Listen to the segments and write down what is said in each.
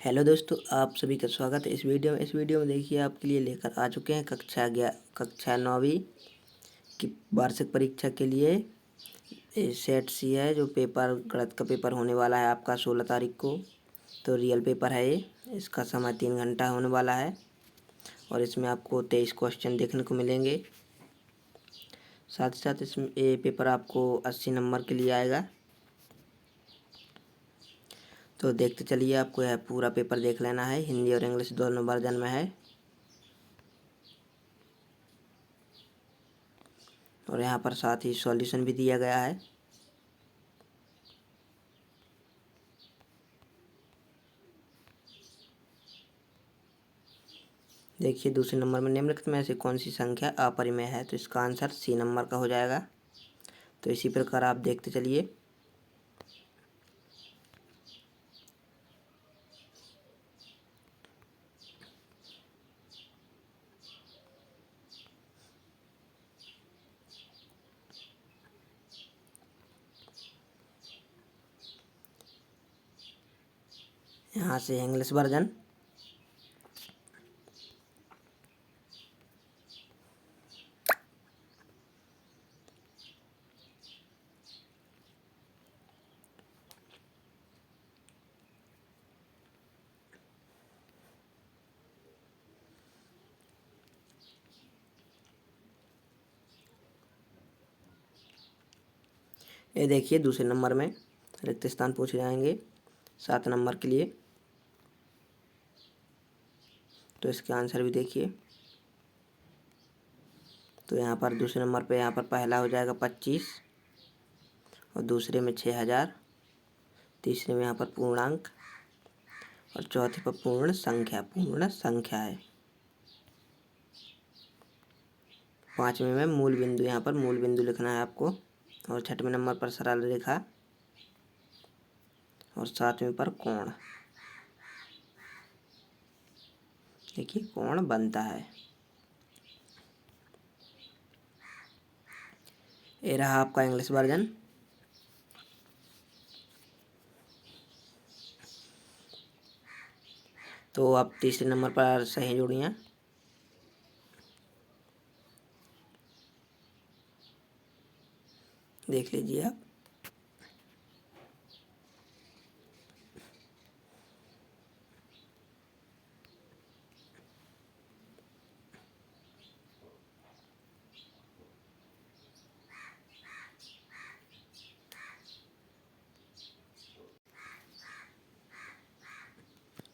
Hello दोस्तों, आप सभी का स्वागत है इस वीडियो में देखिए आपके लिए लेकर आ चुके हैं कक्षा 9वीं की वार्षिक परीक्षा के लिए सेट सी है। जो पेपर गणित का पेपर होने वाला है आपका 16 तारीख को। तो रियल पेपर है ये। इसका समय 3 घंटा होने वाला है और इसमें आपको 23 क्वेश्चन देखने को मिलेंगे। साथ ही साथ इसमें ये पेपर आपको 80 नंबर के लिए आएगा। तो देखते चलिए, आपको यह पूरा पेपर देख लेना है। हिंदी और इंग्लिश दोनों वर्जन में है और यहाँ पर साथ ही सॉल्यूशन भी दिया गया है। देखिए, दूसरे नंबर में निम्नलिखित में से कौन सी संख्या अपरिमेय है। तो इसका आंसर सी नंबर का हो जाएगा। तो इसी प्रकार आप देखते चलिए। यहाँ से इंग्लिश वर्जन। ये देखिए, दूसरे नंबर में रिक्त स्थान पूछे जाएंगे 7 नंबर के लिए। तो इसके आंसर भी देखिए। तो यहाँ पर दूसरे नंबर पे यहाँ पर पहला हो जाएगा 25 और दूसरे में 6000, तीसरे में यहाँ पर पूर्णांक और चौथे पर पूर्ण संख्या है। पाँचवें में मूल बिंदु, यहाँ पर मूल बिंदु लिखना है आपको। और छठवें नंबर पर सरल रेखा और सातवें पर कोण। देखिए, कोण बनता है। ये रहा आपका इंग्लिश वर्जन। तो आप तीसरे नंबर पर सही जोड़ियाँ। देख लीजिए आप।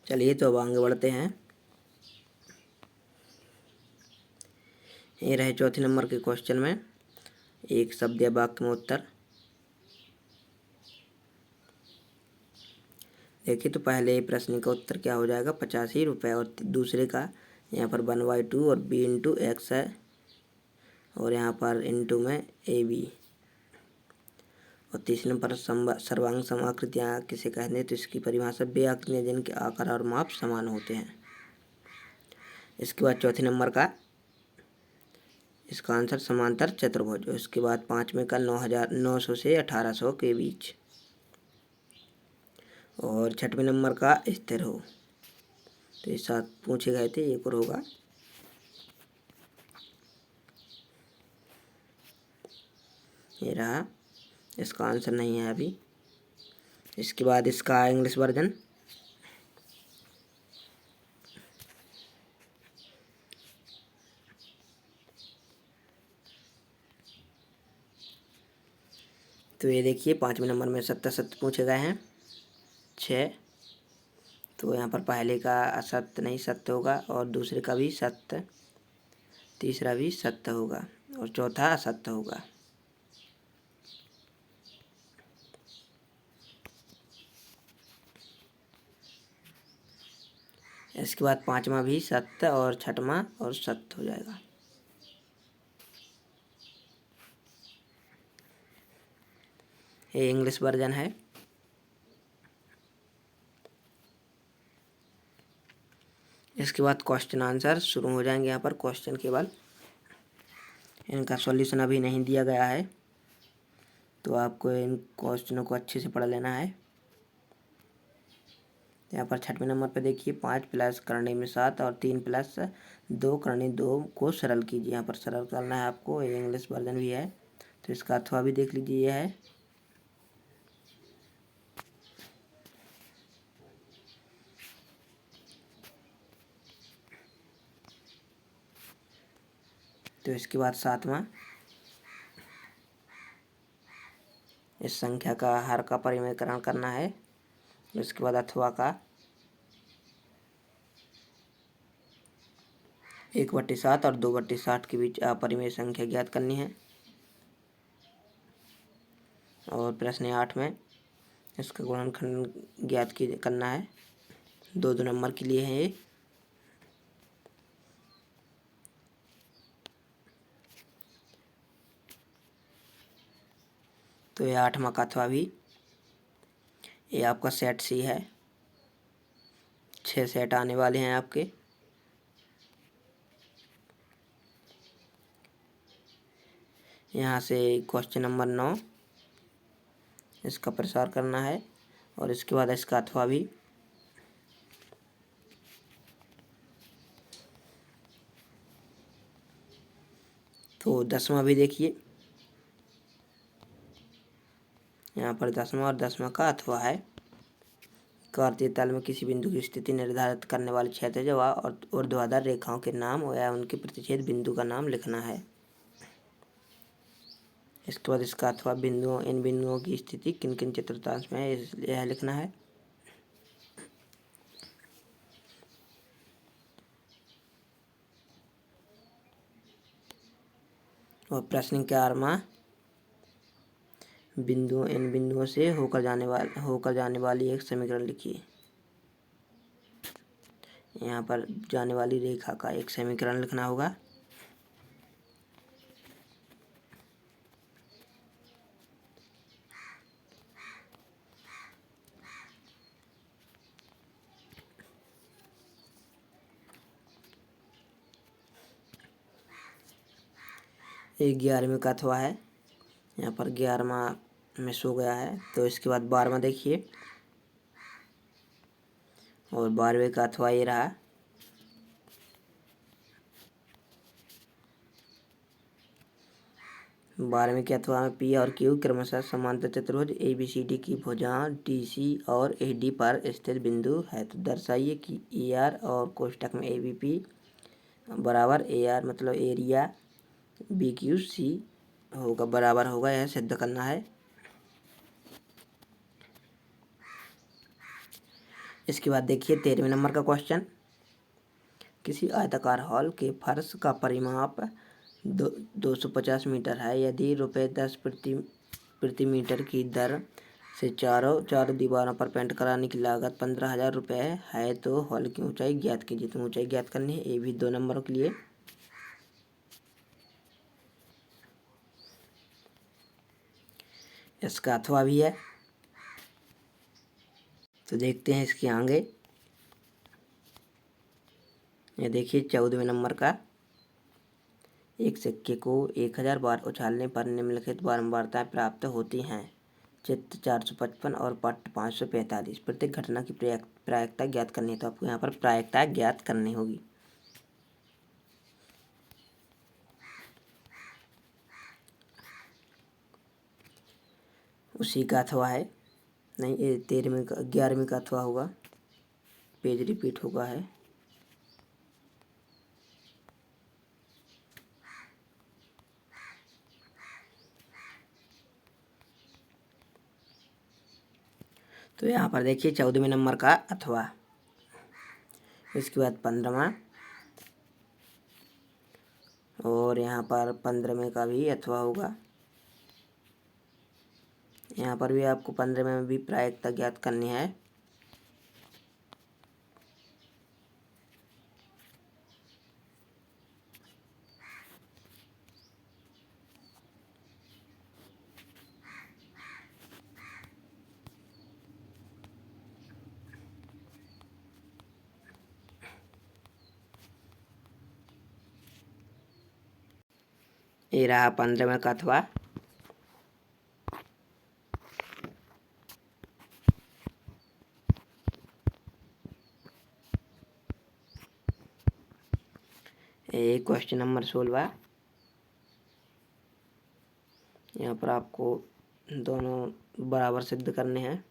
चलिए, तो अब आगे बढ़ते हैं। ये रहे चौथे नंबर के क्वेश्चन में एक शब्द या वाक्य में उत्तर। देखिए, तो पहले प्रश्न का उत्तर क्या हो जाएगा, 85 रुपये। और दूसरे का यहाँ पर 1/2 और b/x है और यहाँ पर इंटू में AB। और तीसरे नंबर सर्वांग समाकृतियाँ किसे कहते हैं। तो इसकी परिभाषा वे आकृतियाँ जिनके आकार और माप समान होते हैं। इसके बाद चौथे नंबर का इसका आंसर समांतर चतुर्भुज। इसके बाद पाँचवें का 900 से 1800 के बीच। और छठवें नंबर का स्थिर हो। तो ये 7 पूछे गए थे, एक और होगा। ये रहा, इसका आंसर नहीं है अभी। इसके बाद इसका इंग्लिश वर्जन। तो ये देखिए, पाँचवें नंबर में 70 पूछे गए हैं 6। तो यहाँ पर पहले का असत्य नहीं सत्य होगा और दूसरे का भी सत्य, तीसरा भी सत्य होगा और चौथा असत्य होगा। इसके बाद पांचवा भी सत्य और छठवां और सत्य हो जाएगा। ये इंग्लिश वर्जन है। इसके बाद क्वेश्चन आंसर शुरू हो जाएंगे। यहाँ पर क्वेश्चन केवल, इनका सॉल्यूशन अभी नहीं दिया गया है, तो आपको इन क्वेश्चनों को अच्छे से पढ़ लेना है। यहाँ पर 6वें नंबर पे देखिए 5 प्लस करने में 7 और 3 प्लस 2 करने 2 को सरल कीजिए। यहाँ पर सरल करना है आपको, ये इंग्लिश वर्जन भी है तो इसका अथवा भी देख लीजिए। यह है तो इसके बाद 7वां, इस संख्या का हर का परिमेयकरण करना है। इसके बाद अथवा का 1/7 और 2/60 के बीच अपरिमेय संख्या ज्ञात करनी है। और प्रश्न 8 में इसका गुणनखंड ज्ञात करना है। 2 नंबर के लिए है ये। तो ये 8वां का अथवा भी, ये आपका सेट सी है। 6 सेट आने वाले हैं आपके। यहाँ से क्वेश्चन नंबर 9 इसका प्रसार करना है और इसके बाद इसका अथवा भी। तो 10वां भी देखिए, यहाँ पर 10वां और 10वां का अथवा है। कार्तीय तल में किसी बिंदु की स्थिति निर्धारित करने वाली क्षैतिज और ऊर्ध्वाधर रेखाओं के नाम या उनके प्रतिच्छेद बिंदु का नाम लिखना है। इसके बाद इसका अथवा इन बिंदुओं की स्थिति किन किन चतुर्थांश में है यह लिखना है। और प्रश्न 11वां, इन बिंदुओं से होकर जाने वाली एक समीकरण लिखिए। यहाँ पर जाने वाली रेखा का एक समीकरण लिखना होगा। एक 11वें का अथवा है, यहाँ पर 11वां में सो गया है। तो इसके बाद 12वां देखिए, और 12वें का अथवा ये रहा। बारहवें के अथवा में पी और क्यू क्रमशः समांतर चतुर्भुज ABCD की भुजा DC और AD पर स्थित बिंदु है। तो दर्शाइए कि ER और कोष्ठक में ABP बराबर AR मतलब एरिया BQC होगा, बराबर होगा, यह सिद्ध करना है। इसके बाद देखिए 13वें नंबर का क्वेश्चन, किसी आयताकार हॉल के फर्श का परिमाप 250 मीटर है। यदि ₹10 प्रति मीटर की दर से चारों दीवारों पर पेंट कराने की लागत 15,000 रुपये है तो हॉल की ऊंचाई ज्ञात कीजिए। तो ऊंचाई ज्ञात करनी है, ये भी 2 नंबरों के लिए। इसका अथवा भी है, तो देखते हैं इसके आगे। ये देखिए 14वें नंबर का, एक सिक्के को 1000 बार उछालने पर निम्नलिखित बारंबारताएं प्राप्त होती हैं। चित्र 455 और पट 545। प्रत्येक घटना की प्रायिकता ज्ञात करनी है। तो आपको यहाँ पर प्रायिकता ज्ञात करनी होगी। उसी का अथवा है, नहीं ये 11वें का अथवा होगा, पेज रिपीट होगा है। तो यहाँ पर देखिए 14वें नंबर का अथवा। इसके बाद 15वां, और यहाँ पर 15वें का भी अथवा होगा। यहाँ पर भी आपको 15वें में भी प्रायिकता ज्ञात करनी है। ये रहा 15वें का अथवा। Question number 16। यहाँ पर आपको दोनों बराबर सिद्ध करने हैं।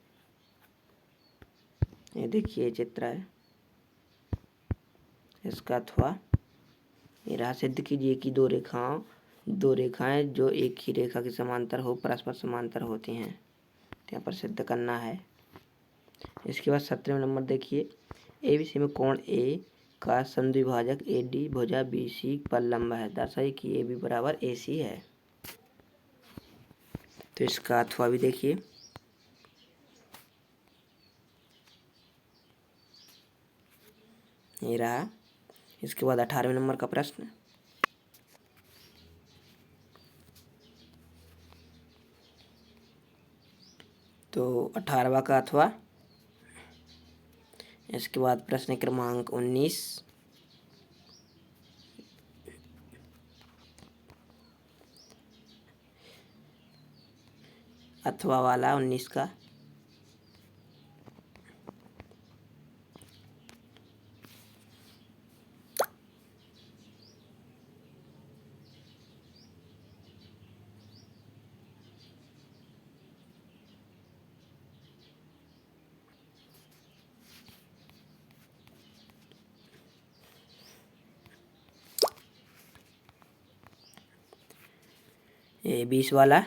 ये देखिए चित्र है इसका, अथवा ये रहा। सिद्ध कीजिए कि दो रेखाएं जो एक ही रेखा के समांतर हो परस्पर समांतर होती हैं। तो यहाँ पर सिद्ध करना है। इसके बाद 17वें नंबर देखिए, एबीसी में कोण ए का समद्विभाजक एडी भुजा बीसी पर लंब है, दर्शाइए कि ए बी बराबर ए सी है। तो इसका अथवा भी देखिए, ये रहा। इसके बाद 18वें नंबर का प्रश्न, तो 18वां का अथवा। इसके बाद प्रश्न क्रमांक 19, अथवा वाला 19 का। ये 20 वाला,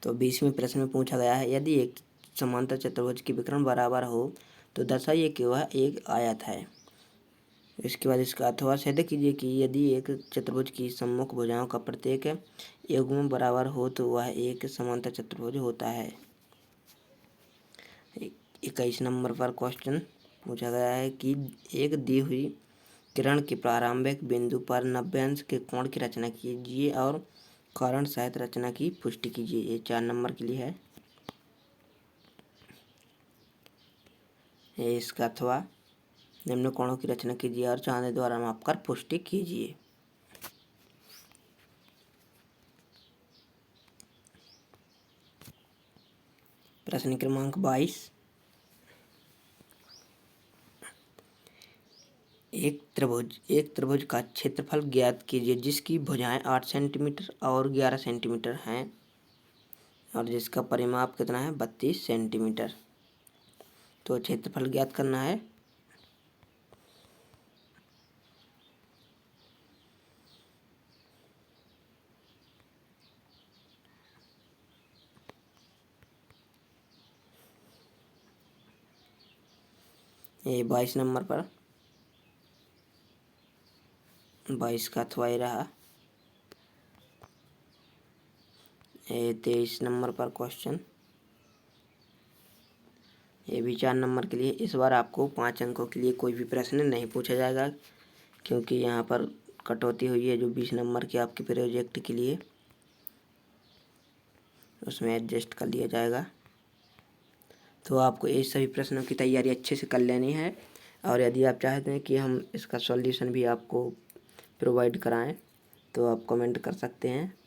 तो 20वें प्रश्न में पूछा गया है, यदि एक समांतर चतुर्भुज की विकर्ण बराबर हो तो दर्शाइए कि वह एक आयत है। इसके बाद इसका अथवा, सिद्ध कीजिए कि यदि एक चतुर्भुज की सम्मुख भुजाओं का प्रत्येक युग्म बराबर हो तो वह एक समांतर चतुर्भुज होता है। 21 नंबर पर क्वेश्चन पूछा गया है कि एक दी हुई किरण के प्रारंभिक बिंदु पर 90 अंश के कोण की रचना कीजिए और कारण सहित रचना की पुष्टि कीजिए। ये 4 नंबर के लिए है। ये इसका अथवा, निम्न कोणों की रचना कीजिए और चांदे द्वारा मापकर पुष्टि कीजिए। प्रश्न क्रमांक 22, एक त्रिभुज का क्षेत्रफल ज्ञात कीजिए जिसकी भुजाएं 8 सेंटीमीटर और 11 सेंटीमीटर हैं और जिसका परिमाप कितना है 32 सेंटीमीटर। तो क्षेत्रफल ज्ञात करना है। ये 22 नंबर पर, 22 का अथवा ये रहा। ये 23 नंबर पर क्वेश्चन, ये भी 4 नंबर के लिए। इस बार आपको 5 अंकों के लिए कोई भी प्रश्न नहीं पूछा जाएगा क्योंकि यहाँ पर कटौती हुई है जो 20 नंबर के आपके प्रोजेक्ट के लिए, उसमें एडजस्ट कर लिया जाएगा। तो आपको ये सभी प्रश्नों की तैयारी अच्छे से कर लेनी है और यदि आप चाहते हैं कि हम इसका सॉल्यूशन भी आपको प्रोवाइड कराएं तो आप कमेंट कर सकते हैं।